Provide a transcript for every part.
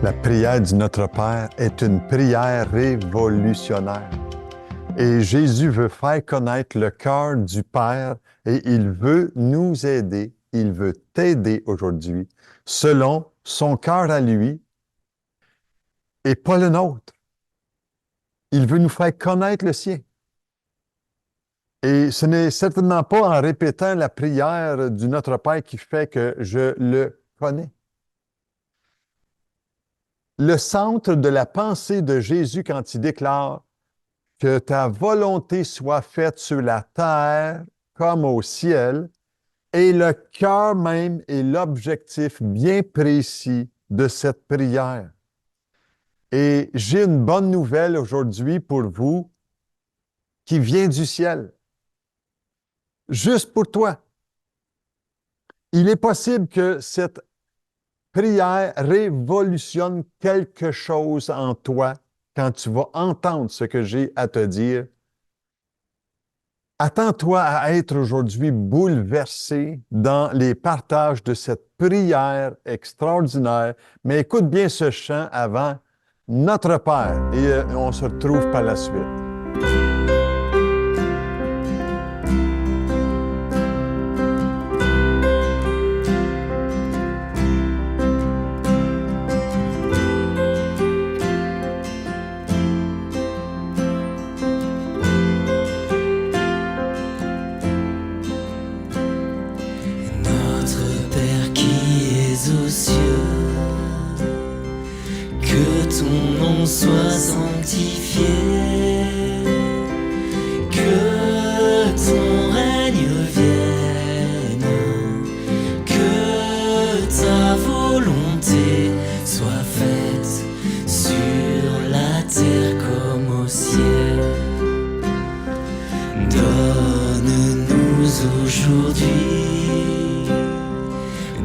La prière du Notre Père est une prière révolutionnaire. Et Jésus veut faire connaître le cœur du Père et il veut nous aider, il veut t'aider aujourd'hui selon son cœur à lui et pas le nôtre. Il veut nous faire connaître le sien. Et ce n'est certainement pas en répétant la prière du Notre Père qui fait que je le connais. Le centre de la pensée de Jésus quand il déclare que ta volonté soit faite sur la terre comme au ciel, est le cœur même et l'objectif bien précis de cette prière. Et j'ai une bonne nouvelle aujourd'hui pour vous qui vient du ciel. Juste pour toi. Il est possible que cette prière révolutionne quelque chose en toi quand tu vas entendre ce que j'ai à te dire. Attends-toi à être aujourd'hui bouleversé dans les partages de cette prière extraordinaire. Mais écoute bien ce chant avant Notre Père et on se retrouve par la suite. Sois sanctifié, que ton règne vienne, que ta volonté soit faite sur la terre comme au ciel. Donne-nous aujourd'hui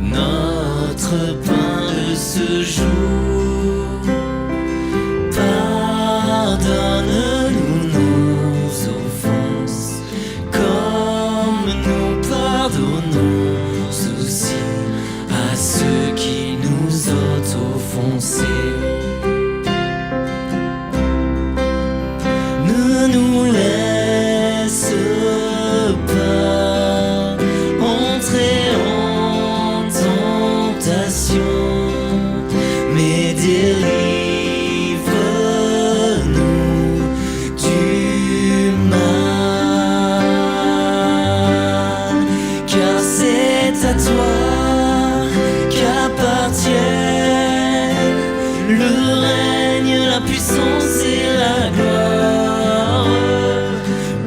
notre pain de ce jour. Pardonne-nous nos offenses, comme nous pardonnons aussi à ceux qui nous ont offensés. Ne nous laisse pas entrer en tentation, mais délivre puissance et la gloire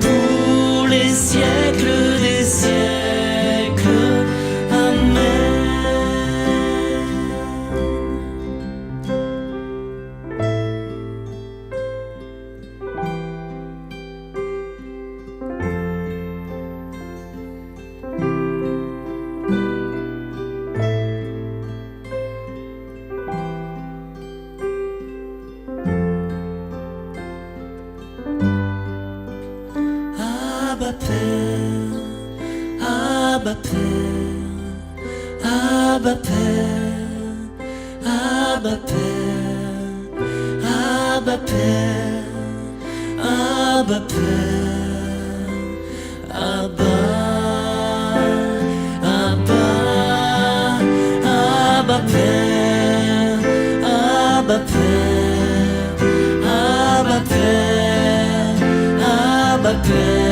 pour les siècles des siècles. Amen. Abba Père, Abba Père, Abba Père, Abba Père, Abba Père, Abba Père, Abba, Abba, Abba Père, Abba Père, Abba Père, Abba Père,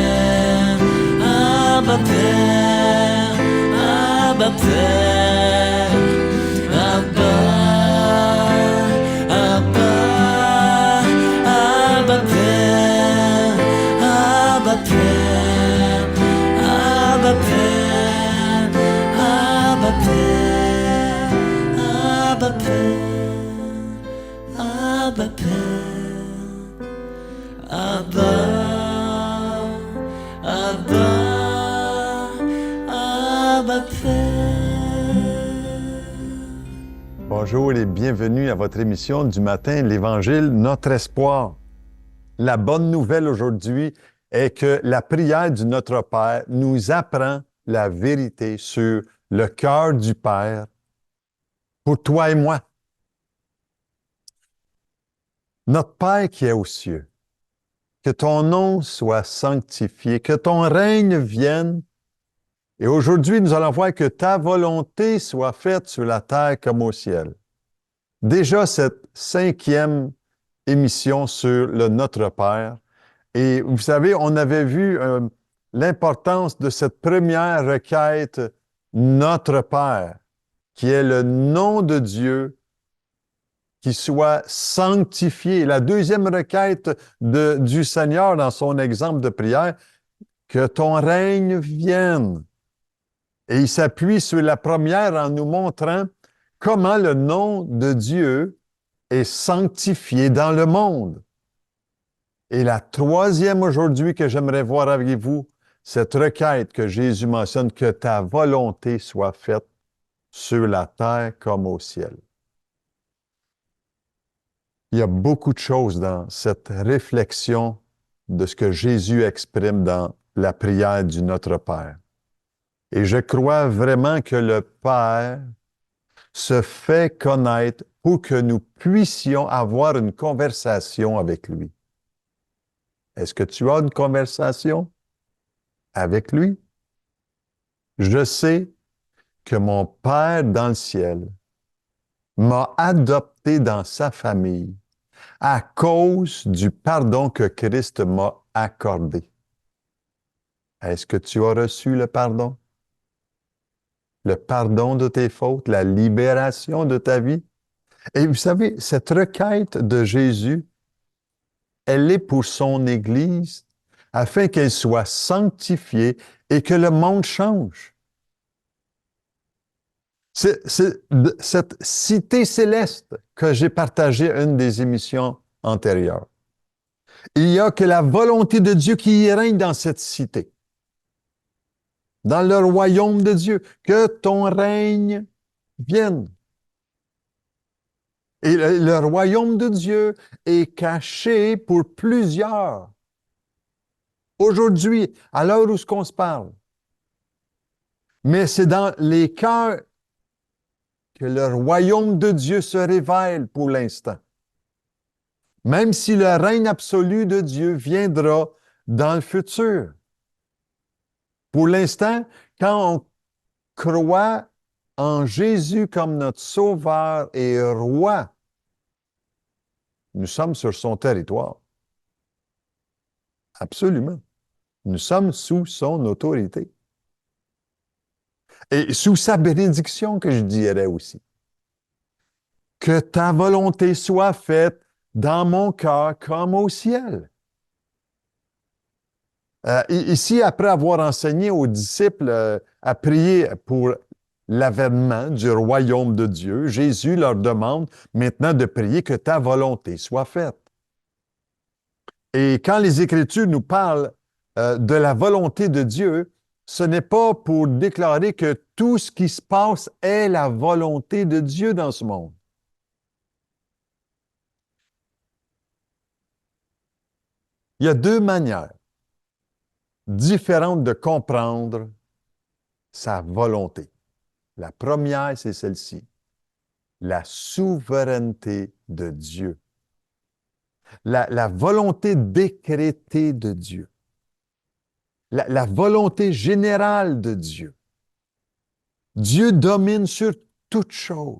Abba Père, Abba Père, Abba, Abba, Abba Père, Abba Père, Abba Père, Abba Père, Abba Père, Abba Père, Abba. Bonjour et bienvenue à votre émission du matin, l'Évangile, notre espoir. La bonne nouvelle aujourd'hui est que la prière du Notre Père nous apprend la vérité sur le cœur du Père pour toi et moi. Notre Père qui est aux cieux, que ton nom soit sanctifié, que ton règne vienne. Et aujourd'hui, nous allons voir que ta volonté soit faite sur la terre comme au ciel. Déjà, cette 5e émission sur le Notre Père. Et vous savez, on avait vu l'importance de cette première requête, Notre Père, qui est le nom de Dieu qui soit sanctifié. La deuxième requête du Seigneur dans son exemple de prière, que ton règne vienne. Et il s'appuie sur la première en nous montrant comment le nom de Dieu est sanctifié dans le monde. Et la troisième aujourd'hui que j'aimerais voir avec vous, cette requête que Jésus mentionne, que ta volonté soit faite sur la terre comme au ciel. Il y a beaucoup de choses dans cette réflexion de ce que Jésus exprime dans la prière du Notre Père. Et je crois vraiment que le Père se fait connaître pour que nous puissions avoir une conversation avec lui. Est-ce que tu as une conversation avec lui? Je sais que mon Père dans le ciel m'a adopté dans sa famille à cause du pardon que Christ m'a accordé. Est-ce que tu as reçu le pardon? Le pardon de tes fautes, la libération de ta vie? Et vous savez, cette requête de Jésus, elle est pour son Église afin qu'elle soit sanctifiée et que le monde change. C'est cette cité céleste que j'ai partagée à une des émissions antérieures. Il n'y a que la volonté de Dieu qui y règne dans cette cité, dans le royaume de Dieu. Que ton règne vienne. Et le royaume de Dieu est caché pour plusieurs. Aujourd'hui, à l'heure où on se parle. Mais c'est dans les cœurs que le royaume de Dieu se révèle pour l'instant. Même si le règne absolu de Dieu viendra dans le futur. Pour l'instant, quand on croit en Jésus comme notre Sauveur et Roi, nous sommes sur son territoire. Absolument. Nous sommes sous son autorité. Et sous sa bénédiction, que je dirais aussi. Que ta volonté soit faite dans mon cœur comme au ciel. Ici, après avoir enseigné aux disciples à prier pour l'avènement du royaume de Dieu, Jésus leur demande maintenant de prier que ta volonté soit faite. Et quand les Écritures nous parlent de la volonté de Dieu, ce n'est pas pour déclarer que tout ce qui se passe est la volonté de Dieu dans ce monde. Il y a deux manières différentes de comprendre sa volonté. La première, c'est celle-ci, la souveraineté de Dieu. La volonté décrétée de Dieu. La volonté générale de Dieu. Dieu domine sur toute chose.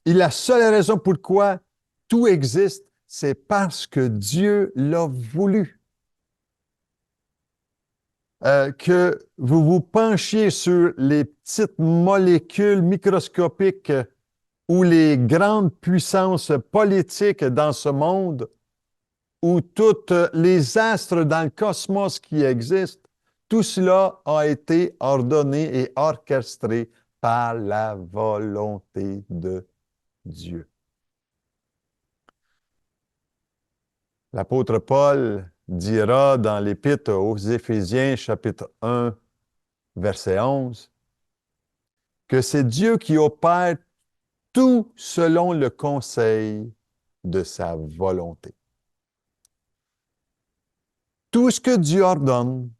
Et la seule raison pourquoi tout existe, c'est parce que Dieu l'a voulu. Que vous vous penchiez sur les petites molécules microscopiques ou les grandes puissances politiques dans ce monde, ou tous les astres dans le cosmos qui existent, tout cela a été ordonné et orchestré par la volonté de Dieu. L'apôtre Paul dira dans l'Épître aux Éphésiens, chapitre 1, verset 11, que c'est Dieu qui opère tout selon le conseil de sa volonté. Tout ce que Dieu ordonne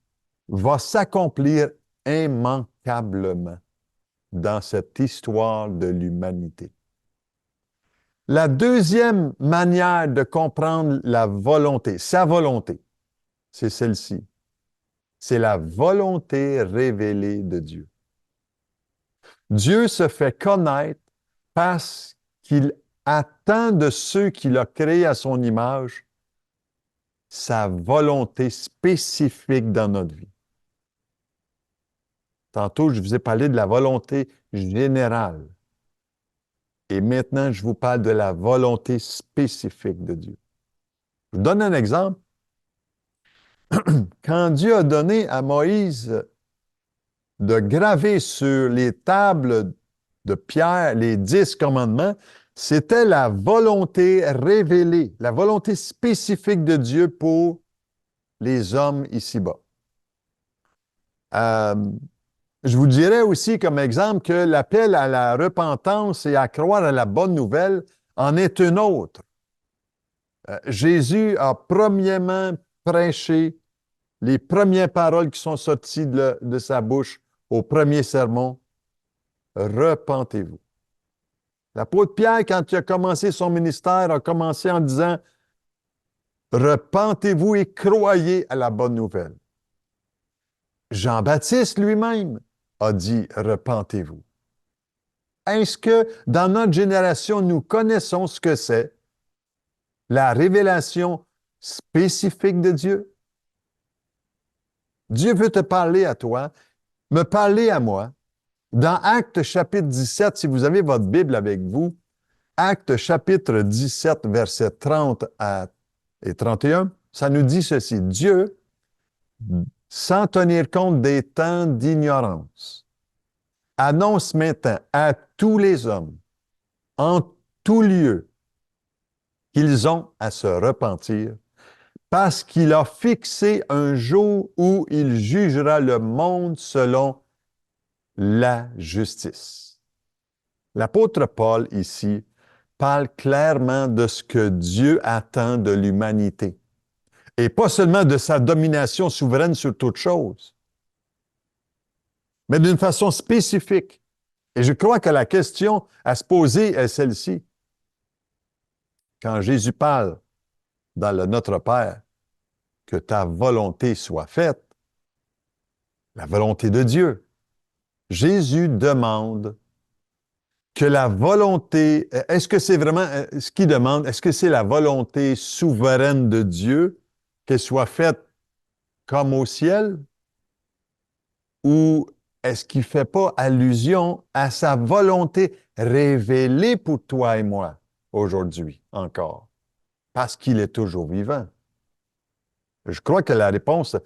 va s'accomplir immanquablement dans cette histoire de l'humanité. La deuxième manière de comprendre la volonté, sa volonté, c'est celle-ci. C'est la volonté révélée de Dieu. Dieu se fait connaître parce qu'il attend de ceux qu'il a créés à son image sa volonté spécifique dans notre vie. Tantôt, je vous ai parlé de la volonté générale. Et maintenant, je vous parle de la volonté spécifique de Dieu. Je vous donne un exemple. Quand Dieu a donné à Moïse de graver sur les tables de pierre les 10 commandements, c'était la volonté révélée, la volonté spécifique de Dieu pour les hommes ici-bas. Je vous dirais aussi comme exemple que l'appel à la repentance et à croire à la bonne nouvelle en est une autre. Jésus a premièrement prêché les premières paroles qui sont sorties de sa bouche au premier sermon. Repentez-vous. L'apôtre Pierre, quand il a commencé son ministère, a commencé en disant repentez-vous et croyez à la bonne nouvelle. Jean-Baptiste lui-même a dit repentez-vous. Est-ce que dans notre génération, nous connaissons ce que c'est la révélation spécifique de Dieu? Dieu veut te parler à toi, me parler à moi. Dans Actes chapitre 17, si vous avez votre Bible avec vous, Actes chapitre 17, versets 30 et 31, ça nous dit ceci. Dieu, sans tenir compte des temps d'ignorance, annonce maintenant à tous les hommes, en tout lieu, qu'ils ont à se repentir, parce qu'il a fixé un jour où il jugera le monde selon la justice. L'apôtre Paul, ici, parle clairement de ce que Dieu attend de l'humanité, et pas seulement de sa domination souveraine sur toute chose, mais d'une façon spécifique. Et je crois que la question à se poser est celle-ci. Quand Jésus parle dans le Notre Père, que ta volonté soit faite, la volonté de Dieu, Jésus demande que la volonté, est-ce que c'est vraiment ce qu'il demande, est-ce que c'est la volonté souveraine de Dieu qu'elle soit faite comme au ciel, ou est-ce qu'il ne fait pas allusion à sa volonté révélée pour toi et moi aujourd'hui encore, parce qu'il est toujours vivant? Je crois que la réponse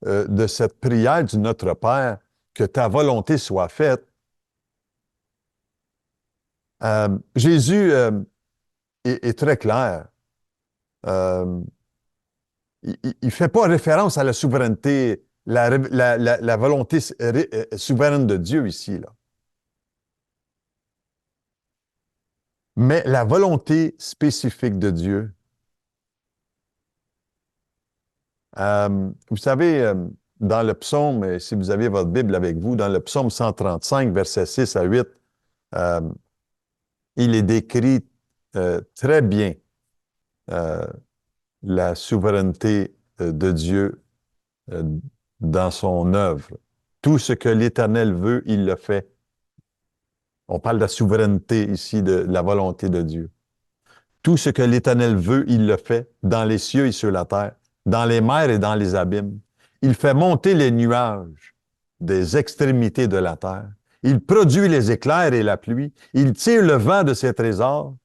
de cette prière du Notre Père, que ta volonté soit faite, Jésus est très clair. Il ne fait pas référence à la souveraineté, la volonté souveraine de Dieu ici, là. Mais la volonté spécifique de Dieu. Vous savez, dans le psaume, si vous avez votre Bible avec vous, dans le psaume 135, versets 6 à 8, il est décrit très bien la souveraineté de Dieu dans son œuvre. Tout ce que l'Éternel veut, il le fait. On parle de la souveraineté ici, de la volonté de Dieu. Tout ce que l'Éternel veut, il le fait dans les cieux et sur la terre, dans les mers et dans les abîmes. Il fait monter les nuages des extrémités de la terre. Il produit les éclairs et la pluie. Il tire le vent de ses trésors.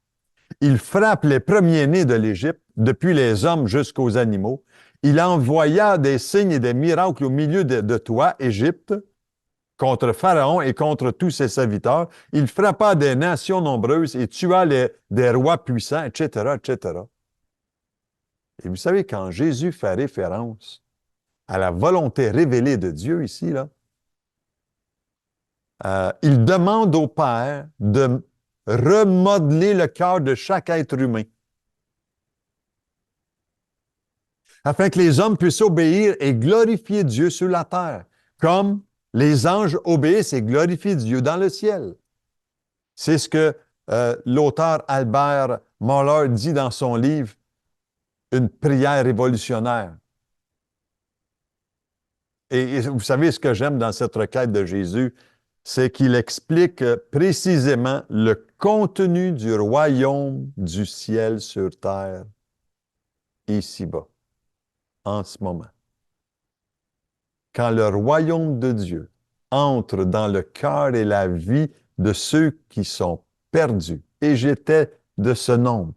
Il frappe les premiers-nés de l'Égypte, depuis les hommes jusqu'aux animaux. Il envoya des signes et des miracles au milieu de toi, Égypte, contre Pharaon et contre tous ses serviteurs. Il frappa des nations nombreuses et tua des rois puissants, etc., etc. Et vous savez, quand Jésus fait référence à la volonté révélée de Dieu ici, là, il demande au Père de remodeler le cœur de chaque être humain, afin que les hommes puissent obéir et glorifier Dieu sur la terre, comme les anges obéissent et glorifient Dieu dans le ciel. C'est ce que l'auteur Albert Muller dit dans son livre une prière révolutionnaire. Et vous savez ce que j'aime dans cette requête de Jésus, c'est qu'il explique précisément le contenu du royaume du ciel sur terre, ici-bas, en ce moment. Quand le royaume de Dieu entre dans le cœur et la vie de ceux qui sont perdus, et j'étais de ce nombre,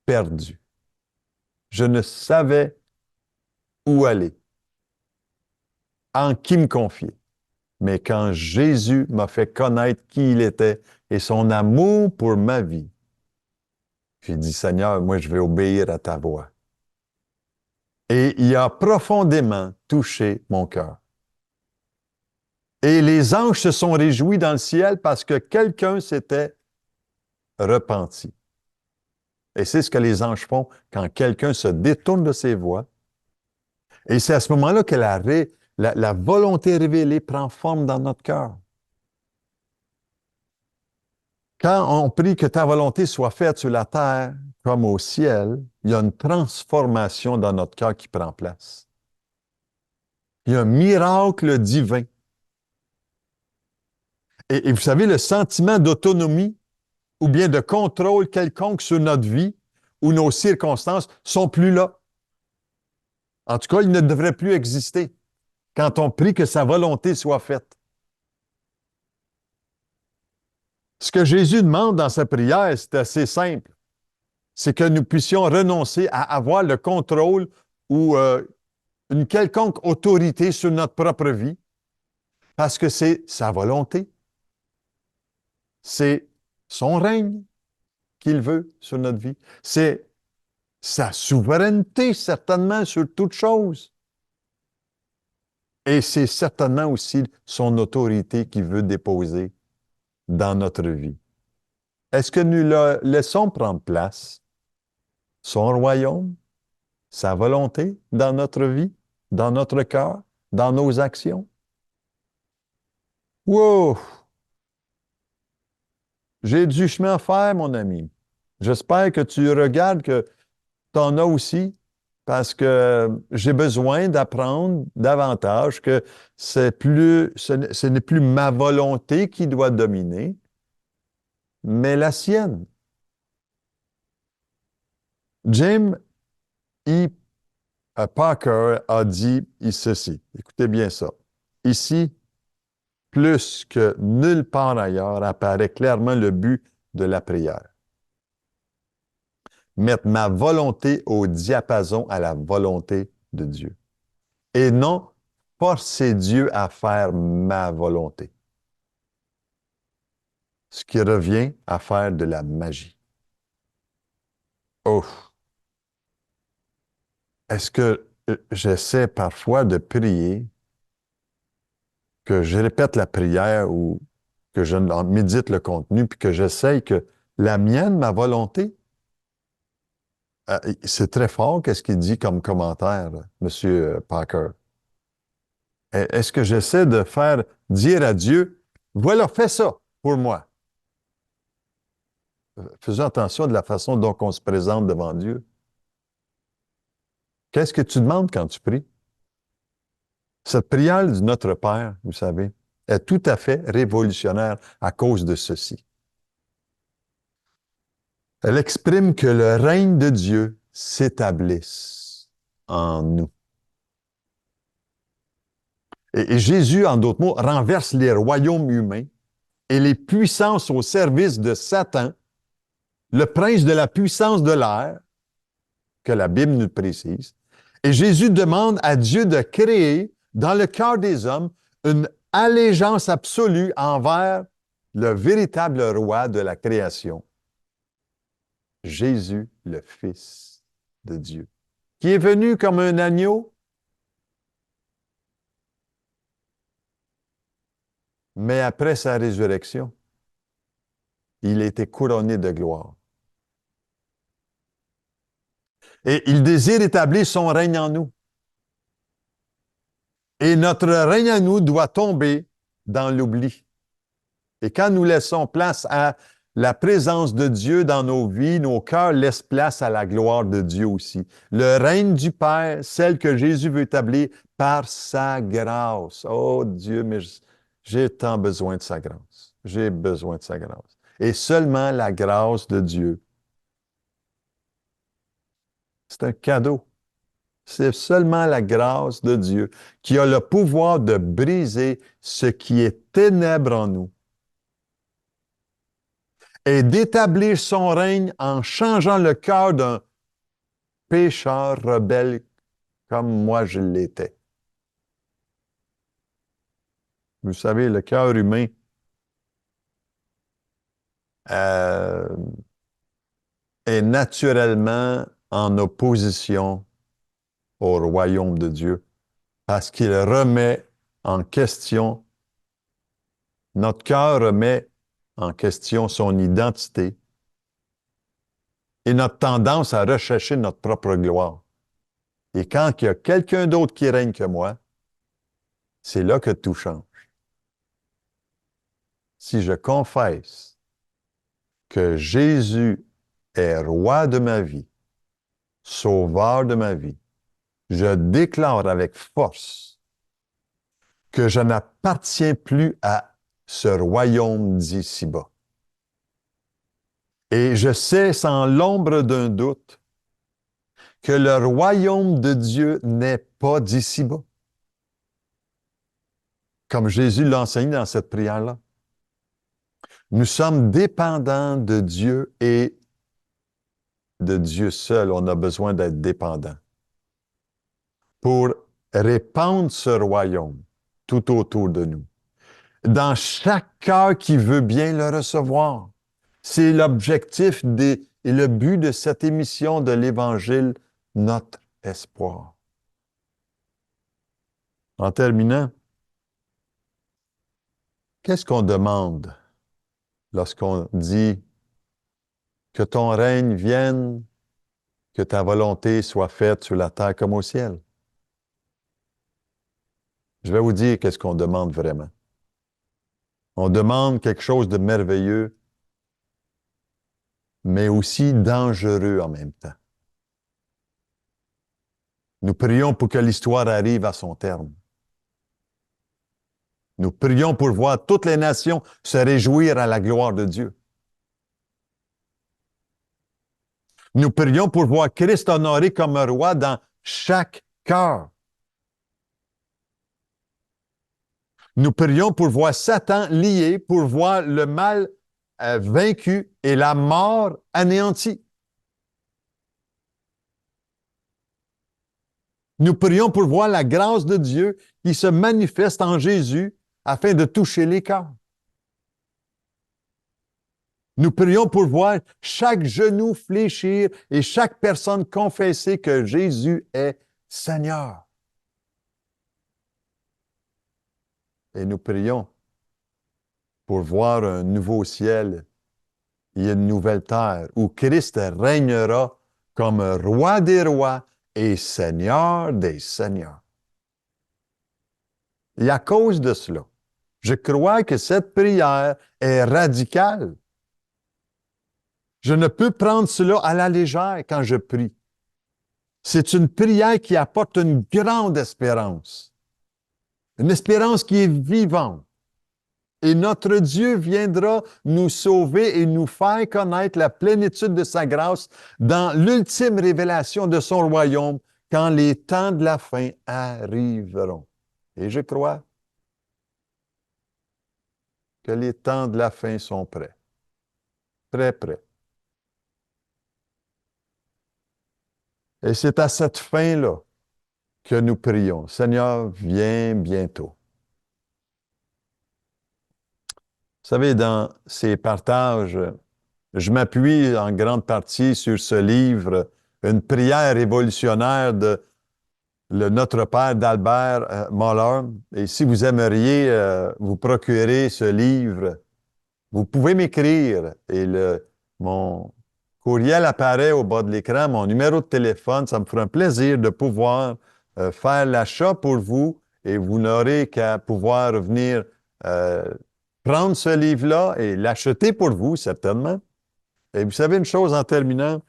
perdu. Je ne savais où aller, en qui me confier. Mais quand Jésus m'a fait connaître qui il était et son amour pour ma vie, j'ai dit, Seigneur, moi, je vais obéir à ta voix. Et il a profondément touché mon cœur. Et les anges se sont réjouis dans le ciel parce que quelqu'un s'était repenti. Et c'est ce que les anges font quand quelqu'un se détourne de ses voies. Et c'est à ce moment-là que la volonté révélée prend forme dans notre cœur. Quand on prie que ta volonté soit faite sur la terre comme au ciel, il y a une transformation dans notre cœur qui prend place. Il y a un miracle divin. Et vous savez, le sentiment d'autonomie ou bien de contrôle quelconque sur notre vie ou nos circonstances sont plus là. En tout cas, ils ne devraient plus exister quand on prie que sa volonté soit faite. Ce que Jésus demande dans sa prière, c'est assez simple. C'est que nous puissions renoncer à avoir le contrôle ou une quelconque autorité sur notre propre vie, parce que c'est sa volonté. C'est son règne qu'il veut sur notre vie. C'est sa souveraineté, certainement, sur toute chose. Et c'est certainement aussi son autorité qu'il veut déposer dans notre vie. Est-ce que nous le laissons prendre place? Son royaume, sa volonté dans notre vie, dans notre cœur, dans nos actions? Wow! J'ai du chemin à faire, mon ami. J'espère que tu regardes que tu en as aussi, parce que j'ai besoin d'apprendre davantage que ce n'est plus ma volonté qui doit dominer, mais la sienne. Jim E. Parker a dit ceci. Écoutez bien ça. Ici, plus que nulle part ailleurs, apparaît clairement le but de la prière. Mettre ma volonté au diapason à la volonté de Dieu. Et non forcer Dieu à faire ma volonté. Ce qui revient à faire de la magie. Oh! Est-ce que j'essaie parfois de prier, que je répète la prière ou que je médite le contenu, puis que j'essaye que la mienne, ma volonté, c'est très fort qu'est-ce qu'il dit comme commentaire, M. Parker. Est-ce que j'essaie de faire dire à Dieu, voilà, fais ça pour moi? Faisons attention de la façon dont on se présente devant Dieu. Qu'est-ce que tu demandes quand tu pries? Cette prière du Notre Père, vous savez, est tout à fait révolutionnaire à cause de ceci. Elle exprime que le règne de Dieu s'établisse en nous. Et Jésus, en d'autres mots, renverse les royaumes humains et les puissances au service de Satan, le prince de la puissance de l'air, que la Bible nous précise. Et Jésus demande à Dieu de créer dans le cœur des hommes une allégeance absolue envers le véritable roi de la création, Jésus, le Fils de Dieu, qui est venu comme un agneau, mais après sa résurrection, il a été couronné de gloire. Et il désire établir son règne en nous. Et notre règne à nous doit tomber dans l'oubli. Et quand nous laissons place à la présence de Dieu dans nos vies, nos cœurs laissent place à la gloire de Dieu aussi. Le règne du Père, celle que Jésus veut établir par sa grâce. Oh Dieu, mais j'ai tant besoin de sa grâce. J'ai besoin de sa grâce. Et seulement la grâce de Dieu. C'est un cadeau. C'est seulement la grâce de Dieu qui a le pouvoir de briser ce qui est ténèbres en nous et d'établir son règne en changeant le cœur d'un pécheur rebelle comme moi je l'étais. Vous savez, le cœur humain euh, est naturellement en opposition au royaume de Dieu parce qu'il remet en question, notre cœur remet en question son identité et notre tendance à rechercher notre propre gloire. Et quand il y a quelqu'un d'autre qui règne que moi, c'est là que tout change. Si je confesse que Jésus est roi de ma vie, sauveur de ma vie, je déclare avec force que je n'appartiens plus à ce royaume d'ici-bas. Et je sais sans l'ombre d'un doute que le royaume de Dieu n'est pas d'ici-bas. Comme Jésus l'a enseigné dans cette prière-là. Nous sommes dépendants de Dieu et de Dieu seul. On a besoin d'être dépendants pour répandre ce royaume tout autour de nous. Dans chaque cœur qui veut bien le recevoir. C'est l'objectif et le but de cette émission de l'Évangile, notre espoir. En terminant, qu'est-ce qu'on demande lorsqu'on dit que ton règne vienne, que ta volonté soit faite sur la terre comme au ciel? Je vais vous dire qu'est-ce qu'on demande vraiment. On demande quelque chose de merveilleux, mais aussi dangereux en même temps. Nous prions pour que l'histoire arrive à son terme. Nous prions pour voir toutes les nations se réjouir à la gloire de Dieu. Nous prions pour voir Christ honoré comme roi dans chaque cœur. Nous prions pour voir Satan lié, pour voir le mal vaincu et la mort anéantie. Nous prions pour voir la grâce de Dieu qui se manifeste en Jésus afin de toucher les cœurs. Nous prions pour voir chaque genou fléchir et chaque personne confesser que Jésus est Seigneur. Et nous prions pour voir un nouveau ciel et une nouvelle terre où Christ régnera comme roi des rois et Seigneur des seigneurs. Et à cause de cela, je crois que cette prière est radicale. Je ne peux prendre cela à la légère quand je prie. C'est une prière qui apporte une grande espérance. Une espérance qui est vivante. Et notre Dieu viendra nous sauver et nous faire connaître la plénitude de sa grâce dans l'ultime révélation de son royaume quand les temps de la fin arriveront. Et je crois que les temps de la fin sont prêts. Très prêts. Et c'est à cette fin-là que nous prions. Seigneur, viens bientôt. Vous savez, dans ces partages, je m'appuie en grande partie sur ce livre, une prière révolutionnaire de Notre Père d'Albert Mohler. Et si vous aimeriez vous procurer ce livre, vous pouvez m'écrire. Et mon courriel apparaît au bas de l'écran, mon numéro de téléphone. Ça me fera un plaisir de pouvoir faire l'achat pour vous et vous n'aurez qu'à pouvoir venir prendre ce livre-là et l'acheter pour vous, certainement. Et vous savez une chose en terminant,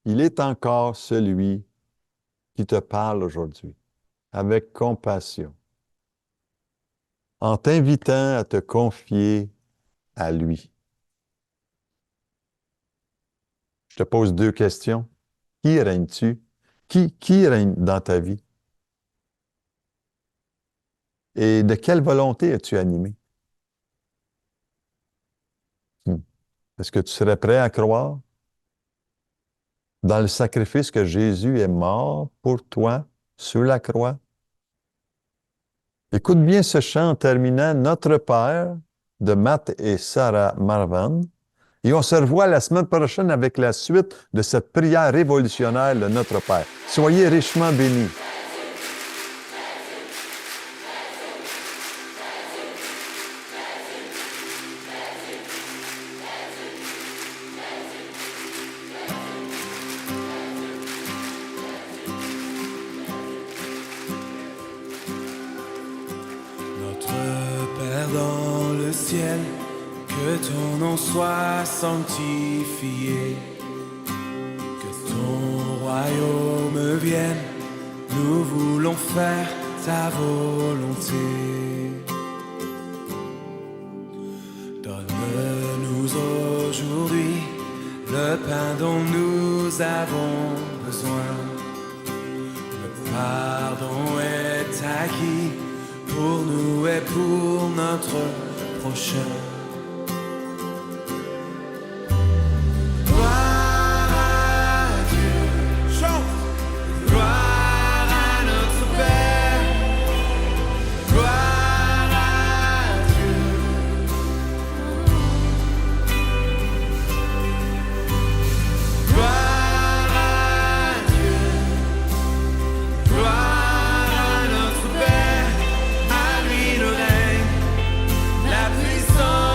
il est encore celui qui te parle aujourd'hui avec compassion, en t'invitant à te confier à lui. Je te pose 2 questions. Qui règnes-tu? Qui règne dans ta vie? Et de quelle volonté es-tu animé? Est-ce que tu serais prêt à croire dans le sacrifice que Jésus est mort pour toi sur la croix? Écoute bien ce chant en terminant, Notre Père, de Matt et Sarah Marvan. Et on se revoit la semaine prochaine avec la suite de cette prière révolutionnaire, le Notre Père. Soyez richement bénis. Dans le ciel, que ton nom soit sanctifié, que ton royaume vienne, nous voulons faire ta volonté. Donne-nous aujourd'hui le pain dont nous avons besoin. Le pardon est acquis pour nous et pour notre prochain. Gloire à Dieu, chante. Gloire à notre Père, gloire à Dieu. Gloire à Dieu, gloire à notre Père. La puissance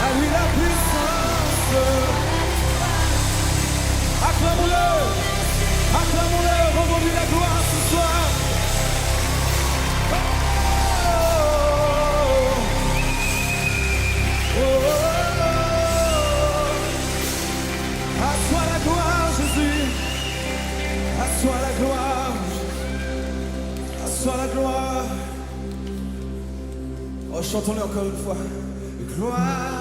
À lui la puissance. Acclamons-le. Acclamons-le. Rendons-lui la gloire ce soir. Oh, oh, oh, oh. À toi la gloire, Jésus. À toi la gloire. À toi la gloire. Oh, chantons-le encore une fois. Gloire.